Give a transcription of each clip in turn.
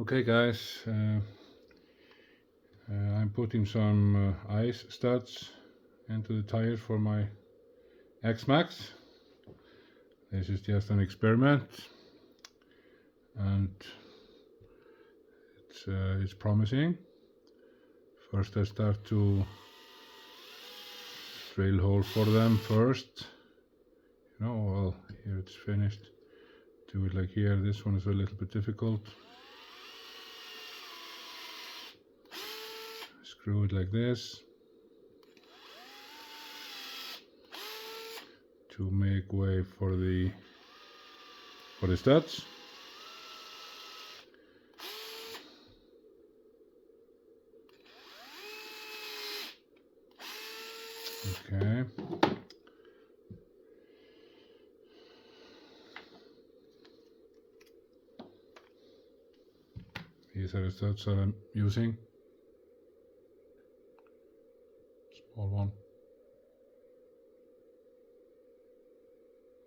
Okay guys, I'm putting some ice studs into the tires for my xmaxx. This is just an experiment and it's promising. First I start to drill hole for them first. Well, here it's finished. Do it like here. This one is a little bit difficult. Screw it like this to make way for the studs. Okay. These are the studs that I'm using. Small one.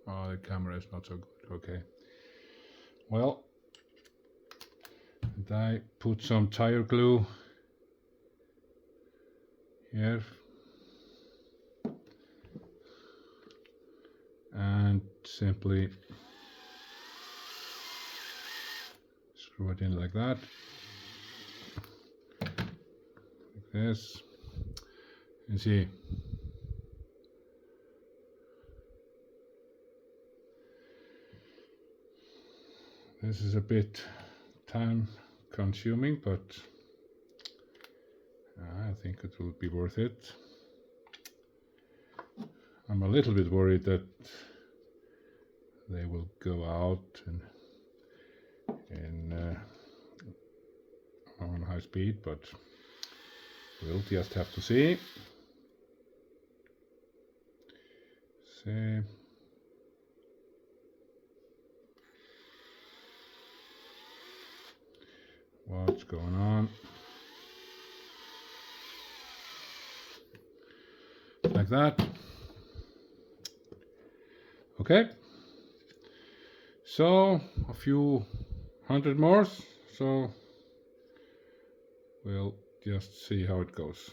Oh, the camera is not so good. Okay. Well, and I put some tire glue here and simply screw it in like that, like this. You see, this is a bit time consuming, but I think it will be worth it. I'm a little bit worried that they will go out on high speed, but we'll just have to see. What's going on. Like that. Okay. So a few hundred more, so we'll just see how it goes.